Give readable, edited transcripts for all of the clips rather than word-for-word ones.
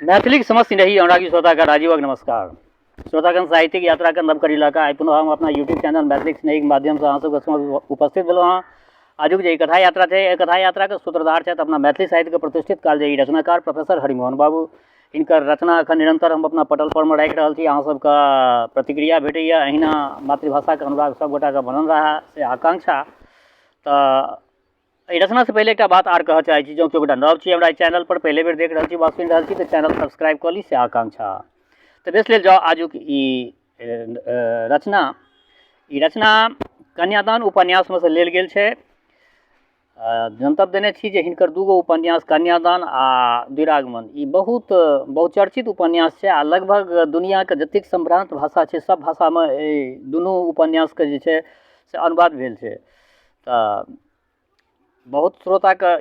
मैथिली समस्त रही अनुरागी श्रोतागण राजीवक नमस्कार। श्रोतागण साहित्यिक यात्रा के नव करी लगा आई पुनः हम अपना यूट्यूब चैनल मैथिली स्नेही के माध्यम से अहाँ सबके उपस्थित भेलहुँ हँ। आजुक जे कथा यात्रा है कथा यात्रा के सूत्रधार है अपना मैथिली साहित्य के प्रतिष्ठित काल जे रचनाकार प्रोफेसर हरिमोहन बाबू। इनकर रचना अखन निरंतर हम अपना पटल पर में राखि रही अहाँ सबके प्रतिक्रिया भेटैए। अहिना मातृभाषा के अनुराग सब गोटा के बनल रहा से आकांक्षा। तो रचना से पहले एक बात आर कह चाहे जो कि गोटा नव हमरा चैनल पर पहले बेर देख रही छी सुनि रही छी तो चैनल सब्सक्राइब कर ली से आकांक्षा। तो बेस ले जाओ आजुक रचना कन्यादान उपन्यास में से लेल गेल छे। जनतब देने छी जे हिनकर दूगो उपन्यास कन्यादान आ द्विरागमन ई बहुत बहुचर्चित उपन्यास है। आ लगभग दुनिया के जतेक संभ्रांत भाषा है सब भाषा में दुनू उपन्यास के जे छे से अनुवाद भेल छे। तो बहुत श्रोता के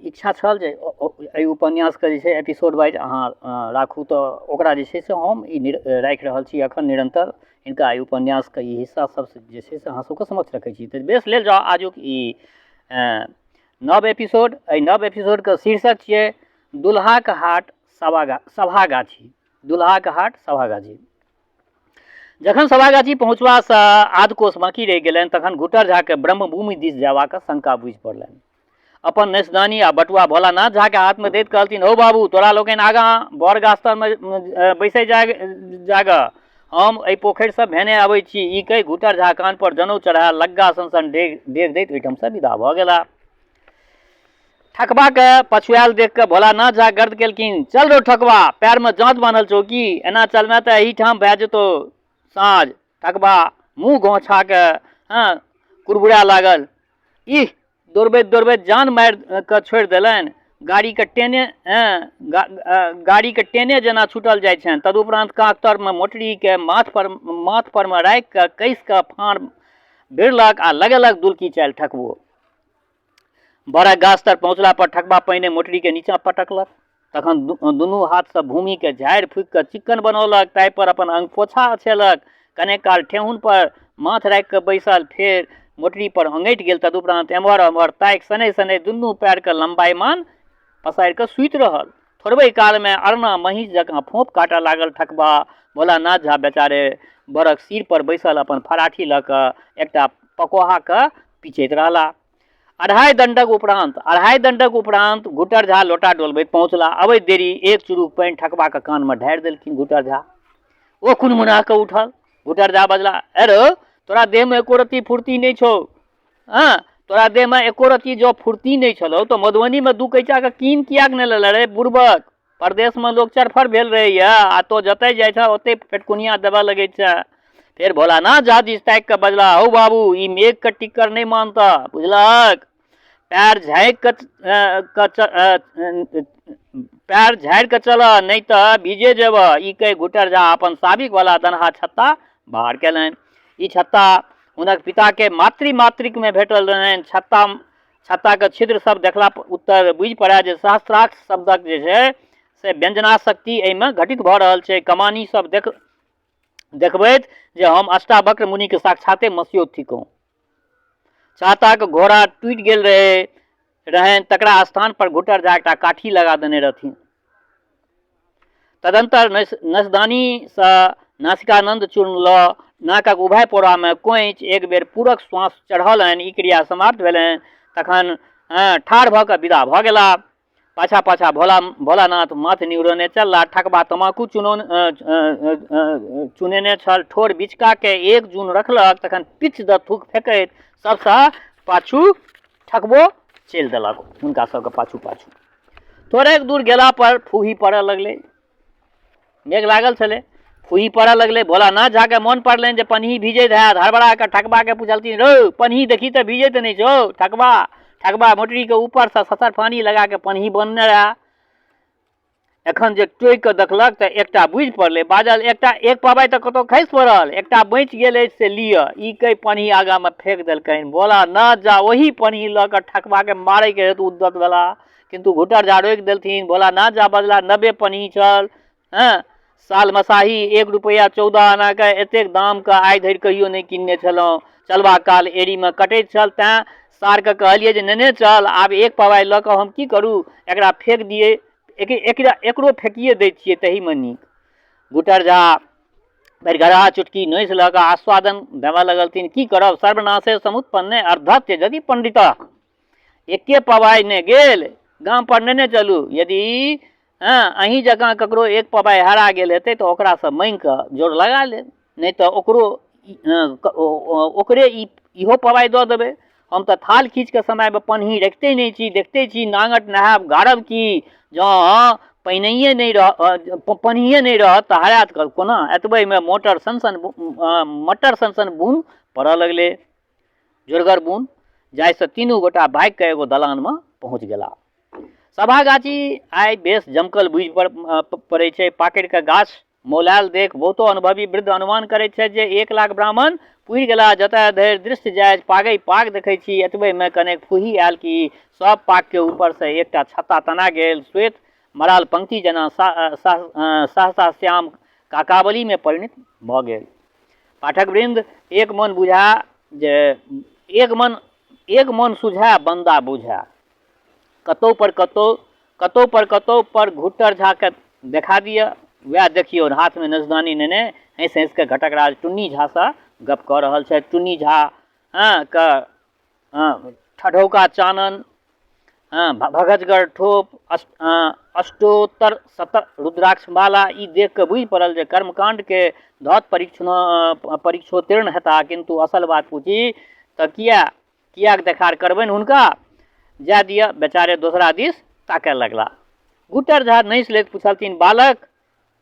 इच्छा छल जे एहि उपन्यास के जे छे एपिसोड वाइज अहाँ राखू तो ओकरा जे छे से हम राखि रहल छी अखन निरंतर इनका एहि उपन्यास के हिस्सा सब जे छे से अहाँ सबके समक्ष रखै छी। तो बेस लेल जाओ आजुक नव एपिसोड। एहि नव एपिसोड के शीर्षक छिए दुल्हा के हाट सभागाछी। दुल्हा के हाट सभागाछी। जखन सभागाछी पहुँचवा से आध कोस बाकी रहि गेलनि तखन गुटर झा के ब्रह्मभूमि दिस जयबाक शंका बुझि पड़लनि। अपन नेशदानी आ बटुआ भोलानाथ झा के हाथ में दैत कहलथिन, हो बाबू तोरा लोकनि आगाँ बर गास्तर में बैसे जाग हम एहि पोखरि से भेने आबै छी। ई कहि गुटर झा कान पर जनौ चढ़ा लग्गा सन डेग दैत ओहिठाम से विदा भऽ गेला। ठकबा के पछुआल देख के भोलानाथ झा गर्द केलखिन, चल रो ठकबा पैर में जांत बांधल छौ की एना चलमे तऽ एहिठाम भए जेतौ साँझ। ठकबा मुँह घोंछा के कुरबुरा लागल, इह दौड़बैत जान मारि के छोड़ि देलनि। गाड़ी के टेने जेना छूटल जाइ छनि। तदुपरांत कांतर में मोटरी के माथ पर में राखि के कस के फाड़ भिड़लक आ लगेलक दुलकी चालि ठकबो। बड़क गाछ तर पहुँचला पर ठकबा पहिने मोटरी के नीचा पटकलक तखन दुनू हाथ से भूमि के झाड़ि फूक के चिक्कन बनौलक। ताहि पर अपन अंग पोछा अछेलक। कने काल ठेहुन पर माथ राखि के बैसल फेर मोटरी पर अंगटि गेल। तदुपरांत एम्हर एम्हर ताकि सने दुनू पैर के लंबाईमान पसारि के सुति रहल। थोड़बे काल में अरना महीष जकाँ फोप काटऽ लागल। ठकबा भोलानाथ झा बेचारे बड़क सिर पर बैसल अपन फराठी लऽ कऽ एकटा पकोहा के पिचैत रहला। अढ़ाई दंडक उपरांत गुटर झा लोटा डोलबैत पहुँचला। अबैत देरी एक चुरुक पानि ठकबा के कान में ढारि देलखिन गुटर झा। ओ कुनमुना के उठल। गुटर झा बजला, अरे तोरा देह में एको रत्ती फुर्ती नहीं छौ। तोरा देह में एको रत्ती जो फुर्ती नहीं छलो तो मधुबनी में दू कैचा के कीन किया के नहीं रे बुड़बक। परदेश में लोग चरफर भेल रहे आ तो जतै जाइ छ ओते पेटकुनिया देबा लगे छ। फिर भोलानाथ झा दिस ताकि के बजला, हो बाबू ई मेघ के टिक्कर नहीं मानता बुझलक। पैर झाड़ि के चल नहीं तो भीजे जेब। ई कहि गुटर झा अपन साबिक वाला दनहा छत्ता बाहर केलनि। ई छत्ता हुनक पिता के मातृक में भेटल रहनि। छत्ता के छिद्र सब देखला उत्तर बुझि पड़ा जे सहस्त्राक्ष शब्दक जे छै से व्यंजना शक्ति एहिमे घटित भऽ रहल छै। कमानी सब देखबैत जे हम अष्टावक्र मुनि के साक्षाते मस्यो थिकौं। छाता के घोड़ा टूटि गेल रहनि तकरा स्थान पर गुटर झा एकटा काठी लगा देने रहथिन। तदंतर नसदानी से नासिकानंद चूर्ण लऽ नाकक उभय पोरा में कोइच एक बेर पूरक श्वास चढ़ौलनि। ई क्रिया समाप्त भेलनि तखन ठाढ़ भऽ कऽ विदा भऽ गेला। पाछा भोलानाथ माथ निहुरने चलला। ठकबा तमाकू चुनेने छल। ठोर बिचका के एक जून रखलक तखन पिछ द थूक फेंकैत सबसँ पाछू ठकबो चलि देलक हुनका सबके पाछू। थोड़ेक दूर गेला पर फूही पड़ऽ लगलै। मेघ लागल छलै, फूही पड़ऽ लगलै। भोलानाथ झा के मोन पड़लनि जे पन्ही भीजैत हैत। हड़बड़ा के ठकबा के पूछलथिन, रो पन्ही देखी तो भीजैत नहीं छौ। ठकबा मोटरी के ऊपर से ससर पानी लगा के पन्ही बनने रहा। एखन जे टोकि के देखलक तऽ एकटा बुझि पड़लै। बाजल, एक पाबै तऽ कतौ खसि पड़ल, एकटा बचि गेल अछि से लिअ। ई कहि पन्ही आगा में फेंक देलकनि। भोलानाथ झा ओही पन्ही लऽ कऽ ठकबा के मारै के हेतु उद्यत भेला किंतु गुटर झा रोकि देलथिन। भोलानाथ झा बजला, 90 पन्ही छल। साल मसाही 1 रुपया 14 आना के एतेक दाम के आइ धरि कहियो नहीं किनने छलहुँ। चलबा काल एड़ी में कटैत छल तें सार के कहलिए जे नेने चल। आब एक पवाई लऽ कऽ हम की करूँ, एकरा फेंक दिए एकरो फेंकिए दै छियै तहीमे नीक। गुटर झा बेरघड़ा चुटकी नोचि लऽ कऽ आस्वादन देबऽ लगलथिन। की करब सर्वनाशे समुत्पन्ने अर्धत्य यदि पंडित एके पवाइ ने गेल गाम पर नेने चलू। यदि अहीं जकाँ ककरो एक पवाइ हरा गेल हेतै तऽ ओकरासँ माँगि कऽ जोर लगा लेब, नहि तऽ ओकरे इहो पवाइ दऽ देबै। हम तऽ थाल खींच के समयमे पन्ही रखिते नहीं छी, देखते छी नांगट नहायब गाड़ब की जँ पन्हिए नहीं रहत तऽ हरायत कोना। एतबेमे मटर सन बूंद पड़ऽ लगलै, जोरगर बूंद, जाहिसँ तीनू गोटा भागि कऽ एगो दलानमे पहुँच गेला। सभागाछी आइ बेस जमकल बुझि पड़ै छै। पाकड़ि कऽ गाछ मौलायल देख बहुतो अनुभवी वृद्ध अनुमान करैत छै जे 1 लाख ब्राह्मण पुरि गेला। जतय धरि दृष्टि जायज पागै पाग देखै छी, एतबेमे कनेक फूही आयल कि सब पाग के ऊपर से एकटा छत्ता तना गेल, श्वेत मराल पंक्ति जेना सहसा श्याम काकावली में परिणित भऽ गेल। पाठक वृंद एक मन सुझा बंदा बुझा। कतौ पर घुट्टर झा के देखा दिया। वएह देखियौ हाथ में नजदानी नेने हंसि हंसि के घटक राज टुन्नी झा से गप कऽ रहल छै। टुन्नी झा ठढ़ौका चानन, भगजगर ठोप, अष्टोत्तर शत रुद्राक्ष माला ई देख कऽ बुझि पड़ल जे कर्मकांड के धौत परीक्षोत्तीर्ण हेता। किंतु असल बात पूछी तऽ किया देखार करबनि हुनका, जाय दिया। बेचारे दोसरा दिस ताकय लगला। गुटर झा नैस लैत पूछलथिन,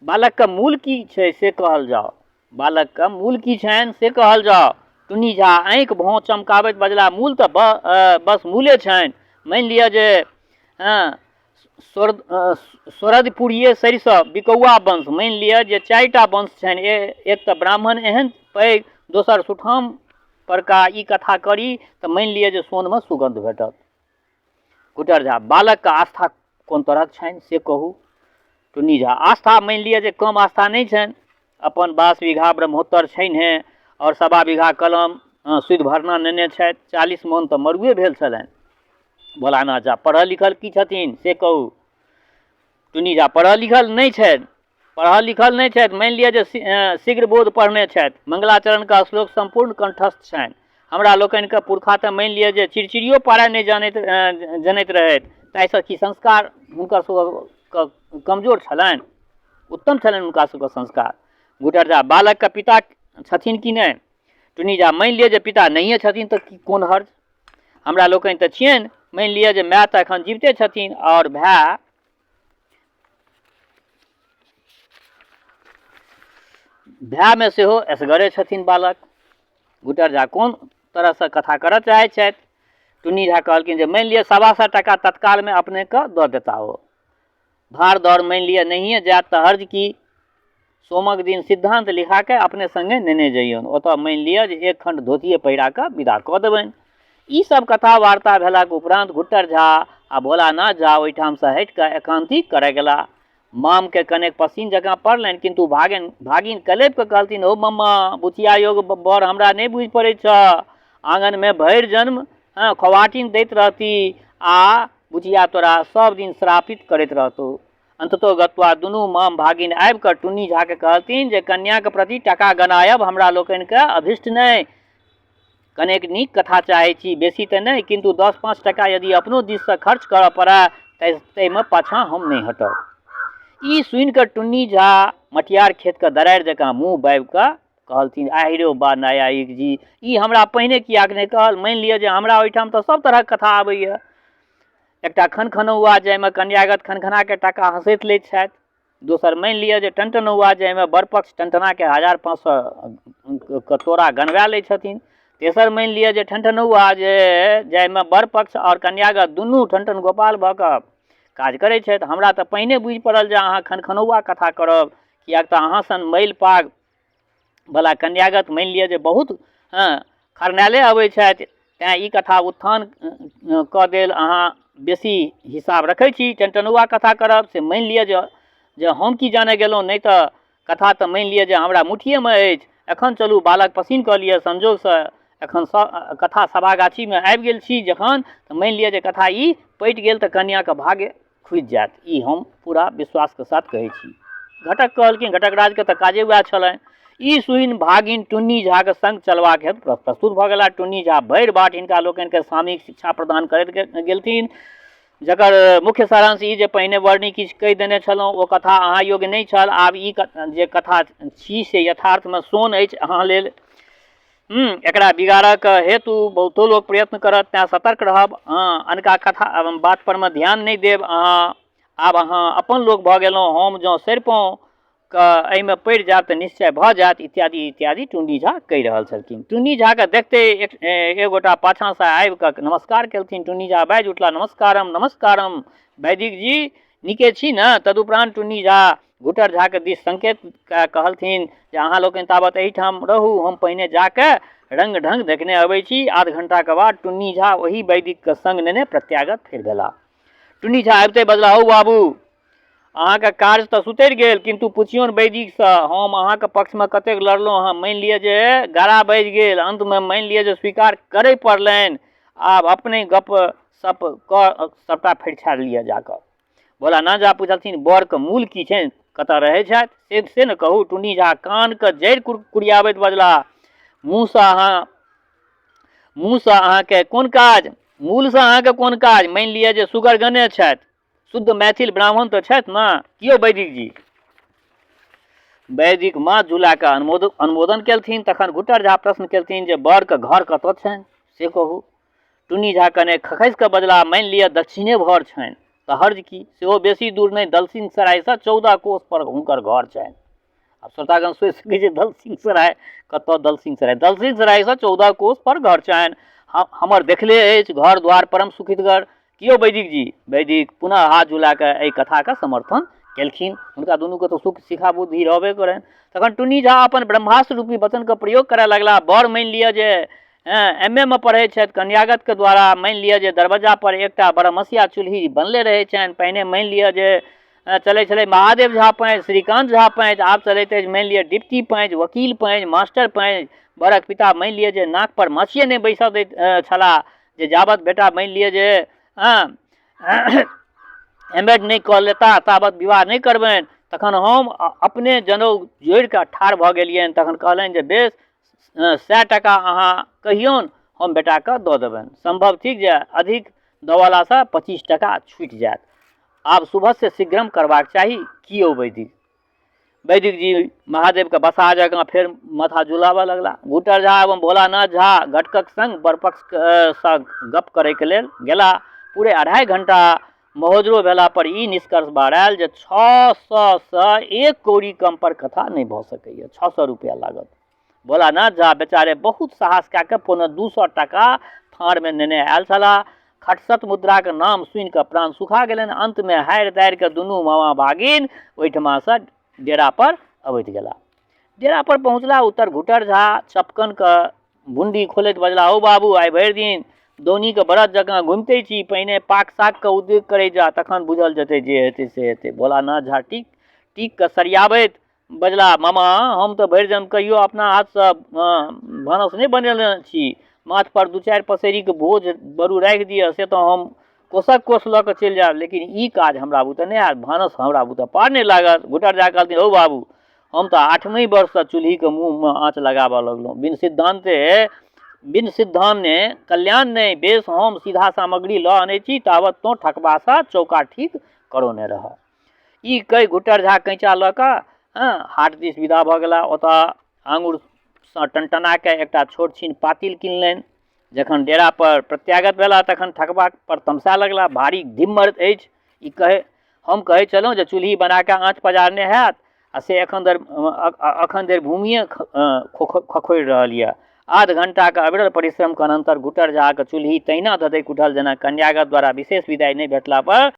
बालक का मूल की छै से कहल जाओ। बालक का मूल की छनि से कहल जाओ। टुन्नी झा आँखि भौं चमकाबैत बजला, मूल तऽ बस मूले छनि। मानि लिअ जे सोरदपुरिये सरिसब बिकौआ वंश, मानि लिअ जे 4टा वंश छनि। एक तऽ ब्राह्मण एहन पैघ, दोसर सुठाम परका ई कथा करी तऽ मानि लिअ जे सोनमे सुगंध भेटत। गुटर झा बालक का आस्था कोन तरहक छनि से कहू। टुन्नी झा आस्था मानि लिअ जे कम आस्था नहि छनि। अपन 22 बीघा ब्रह्मोत्तर छनि और 1.25 बीघा कलम सुध भरना नेने छथि। 40 मन तऽ मरुए भेल छलनि। भोलानाथ झा पढ़ल लिखल की छथिन से कहू। टुन्नी झा पढ़ल लिखल नहि छथि। मानि लिअ जे शीघ्र बोध पढ़ने छथि। मंगलाचरण का श्लोक संपूर्ण कंठस्थ छनि। हमरा लोकनिके पुरखा तऽ मानि लिअ जे चिड़चिड़ियो पारय नहि जनैत रहथि, ताहिसँ कि संस्कार हुनकर सबके कमजोर छलनि, उत्तम छलनि हुनका सबके संस्कार। गुटर झा बालकके पिता छथिन कि नहि। टुन्नी झा मानि लिअ जे पिता नहिए छथिन तऽ कोन हर्ज, हमरा लोकनि तऽ छियनि। मानि लिअ जे माय तऽ एखन जीविते छथिन और भायमे सेहो असगरे छथिन बालक। गुटर झा कोन तरहसँ कथा करऽ चाहै छथि। टुन्नी झा कहलखिन जे मानि लिअ 1.25 टका तत्कालमे अपनेके दऽ देता हो। भाड़ दौड़ मानि लिअ नहिए जायत तऽ हर्ज की। सोमक दिन सिद्धांत लिखा के अपने संगे नेने जइयौन। ओतऽ मानि लिअ जे 1 खंड धोतिए पहिरा कऽ विदा कऽ देबनि। ई सब कथा वार्ता भेलाक उपरांत गुटर झा आ भोलानाथ झा ओहिठामसँ हटि कऽ एकांतिक करय गेला। माम के कनेक पसीन जकाँ पड़लनि, किंतु भागिन कलेप के कहलथिन, हो मम्मा बुचिया योग बड़ हमरा नहि बुझि पड़ै छ। आंगनमे भरि जन्म खवाटिन दैत रहती आ बुचिया तोरा सब दिन श्रापित करैत रहतौ। अंततो गत्वा दुनू माम भागिन आबि कऽ टुन्नी झा के कहलथिन जे कन्याके प्रति टका गनायब हमरा लोकनिके अभिष्ट नहि। कनेक नीक कथा चाहै छी, बेसी तऽ नहि, किंतु 10-5 टका यदि अपनो दिससँ खर्च करऽ पड़ै ताहिमे पाछाँ हम नहि हटब। ई सुनि कऽ टुन्नी झा मटियार खेतके दरारि जकाँ मुँह बाबि कऽ कहलथिन, आहिरो बा न्यायिक जी, ई हमरा पहिने कियाक नहि कहल। मानि लिअ जे हमरा ओहिठाम तऽ सब तरहक कथा आबैए। एकटा खनखनौआ जाहिमे कन्यागत खनखनाके टाका हँसैत लैत छथि। दोसर मानि लिअ जे टनटनौआ जाहिमे बरपक्ष टनटनाके 1500 के तोरा गनवा लै छथिन। तेसर मानि लिअ जे ठनठनौआ जाहिमे बरपक्ष और कन्यागत दुनू ठनठन गोपाल भऽ कऽ काज करै छथि। हमरा तऽ पहिने बुझि पड़ल जे अहाँ खनखनौआ कथा करब, किएक तऽ अहाँ सन मैल पाग वला कन्यागत मानि लिअ जे बहुत खरनायले अबै छथि, तेँ ई कथा उत्थान कऽ देल। अहाँ बेसी हिसाब रखै छी, टनटनौआ कथा करब से मानि लिअ जे हम की जाने गेलहुँ, नहि तऽ कथा तऽ मानि लिअ जे हमरा मुठिएमे अछि। एखन चलू बालक पसीन कऽ लिअ, संजोगसँ एखन कथा सभागाछीमे आबि गेल छी जखन, तऽ मानि लिअ जे कथा ई पटि गेल तऽ कन्याके भाग्य खुजि जायत, ई हम पूरा विश्वासके साथ कहै छी। घटक कहलखिन घटक राजके तऽ काजे वएह छलनि। ई सुनि भागिन टुन्नी झाके संग चलबाक हेतु प्रस्तुत भऽ गेला। टुन्नी झा भरि बाट हिनका लोकनिके सामयिक शिक्षा प्रदान करैत गेलथिन, जकर मुख्य सारांश ई जे पहिने वर्णी किछु कहि देने छलहुँ ओ कथा अहाँ योग्य नहि छल। आब ई जे कथा छी से यथार्थमे सोन अछि अहाँ लेल। एकरा बिगाड़क हेतु बहुतो लोक प्रयत्न करत, तेँ सतर्क रहब। अनका कथा बात परमे ध्यान नहि देब। आब अहाँ अपन लोक भऽ गेलहुँ, हम जँ सरिपहुँ कऽ एहिमे पड़ि जायब तऽ निश्चय भऽ जायत, इत्यादि इत्यादि टुन्नी झा कहि रहल छलखिन। टुन्नी झाके देखते एक गोटा पाछाँसँ आबि कऽ नमस्कार केलखिन। टुन्नी झा बाजि उठला, नमस्कारम नमस्कारम वैदिक जी, नीके छी ने? तदुपरांत टुन्नी झा घुटर झाके दिस संकेत कहलथिन जे अहाँ लोकनि ताबत एहिठाम रहू, हम पहिने जाके रंग ढंग देखने अबै छी। आध घंटाके बाद टुन्नी झा ओही वैदिकके संग नेने प्रत्यागत फेर भेला। टुन्नी झा आबिते बजला, हौ बाबू, अहाँके कार्य तऽ सुतरि गेल, किन्तु पुछियौन वैदिकसँ हम अहाँके पक्षमे कतेक लड़लहुँ हँ। मानि लिअ जे गारा बजि गेल, अन्तमे मानि लिअ जे स्वीकार करय पड़लनि। आब अपने गप सप कऽ सबटा फरिछाड़ लिअ जाकऽ। भोला नाथ झा पूछलथिन, बरके मूल की छनि, कतऽ रहै छथि से ने कहू। टुन्नी झा कानके जड़ि कुरियाबैत बजला, मुँहसँ अहाँके कोन काज, मूलसँ अहाँके कोन काज? मानि लिअ जे सुगर गने छथि, शुद्ध मैथिल ब्राह्मण तऽ छथि ने, कियो वैदिक जी? वैदिक माथ झुलाके अनुमोदन केलथिन। तखन घुटर झा प्रश्न केलथिन जे बरके घर कतऽ छनि से कहू। टुन्नी झा कने खखसि कऽ बजला, मानि लिअ दक्षिणे घर छनि, तऽ हर्ज की, सेहो बेसी दूर नहि, दलसिंह सरायसँ 14 कोस पर हुनकर घर छनि। आब श्रोतागण सोचि सकै छै दलसिंह सराय कतऽ? दलसिंह सरायसँ 14 कोस पर घर छनि, हमर देखले अछि घर द्वार परम सुखितगर, कियो वैदिक जी? वैदिक पुनः हाथ झुलाके एहि कथाके समर्थन केलखिन। हुनका दुनूके तऽ सुख शिखा बुद्धि रहबे करनि। तखन टुन्नी झा अपन ब्रह्मास्त्र रूपी वचनके प्रयोग करय लगला। बर मानि लिअ जे MA मे पढ़ै छथि, कन्यागतके द्वारा मानि लिअ जे दरवाजा पर एकटा बरमसिया चूल्ही बनले रहै छनि। पहिने मानि लिअ जे चलै छलै महादेव झा पैंच, श्रीकान्त झा पैंच, आब चलैत अछि मानि लिअ डिप्टी पैंच, वकील पैंच, मास्टर पैंच। बरक पिता मानि लिअ जे नाक पर माछिए नहि बैसऽ दैत छलाह, जे जाबत बेटा मानि लिअ जे MA नहि कऽ लेता ताबत विवाह नहि करबनि। तखन हम अपने जनउ जोड़िकऽ ठाढ़ भऽ गेलियनि। तखन कहलनि जे बेस 100 टका अहाँ कहियौन, हम बेटाके दऽ देबनि। सम्भव थिक जे अधिक दऽवलासँ 25 टका छूटि जायत। आब शुभस्य शीघ्रम करबाक चाही, कियो वैदिक? वैदिक जी महादेवके बसा जकाँ फेर माथा झुलाबऽ लगला। घुटर झा एवं भोलानाथ झा घटकक संग बरपक्षसँ गप करैके लेल गेला। पूरे 2.5 घंटा महोजरो भेला पर ई निष्कर्ष बाढ़ायल जे 600सँ 1 कौड़ी कम पर कथा नहि भऽ सकैए, 600 रुपैआ लागत। भोलानाथ झा बेचारे बहुत साहस कए कऽ 250 टका फाँड़मे नेने आयल छलाह। खटसट मुद्राके नाम सुनि कऽ प्राण सुखा गेलनि। अंतमे हारि दारि कऽ दुनू मामा भागिन ओहिठमासँ डेरा पर अबैत गेला। डेरा पर पहुँचला उत्तर घुटर झा चपकनके बुंडी खोलैत बजला, हौ बाबू, आइ भरि दिन दौनीके बरद जकाँ घुमिते छी, पहिने पाक सागके उद्योग करे जा, तखन बुझल जेतै जे हेतै से हेतै। भोलानाथ झा टीक कऽ सरियाबैत बजला, मामा, हम तऽ भरि दिन कहियो अपना हाथसँ भानस नहि बनेने छी। माथ पर 2-4 पसेरीके भोज बरू राखि दिअ, से तऽ हम कोसक कोस लऽ कऽ चलि जायब, लेकिन ई काज हमरा बुते नहि हैत, भानस हमरा बुते पार नहि लागत। घुटर झा कहलखिन, हौ बाबू, हम तऽ 8वीं वर्षसँ चूल्हीके मुँहमे आँच लगाबऽ लगलहुँ। बिन सिद्धान्ते कल्याण नहि, बेस हम सीधा सामग्री लऽ आनै छी, ताबत तो ठकबासँ चौका ठीक करौने रह। ई कहि घुटर झा कैँचा लऽ कऽ हाट दिस विदा भऽ गेला। ओतऽ आंगुरसँ टनटनाके एकटा छोट छीन पातिल किनलनि। जखन डेरा पर प्रत्यागत भेला तखन ठकबा पर तमसा लगला। भारी धिम्मर अछि ई हम कहै छलहुँ जे चूल्ही बनाके आँच पजारने हैत, आ से एखन धरि भूमिए खखोरि रहल यऽ। आध घंटाके अविरल परिश्रमके अनंतर घुटर झाके चूल्ही तहिना धधकि उठल जेना कन्यागत द्वारा विशेष विदाई नहि भेटला पर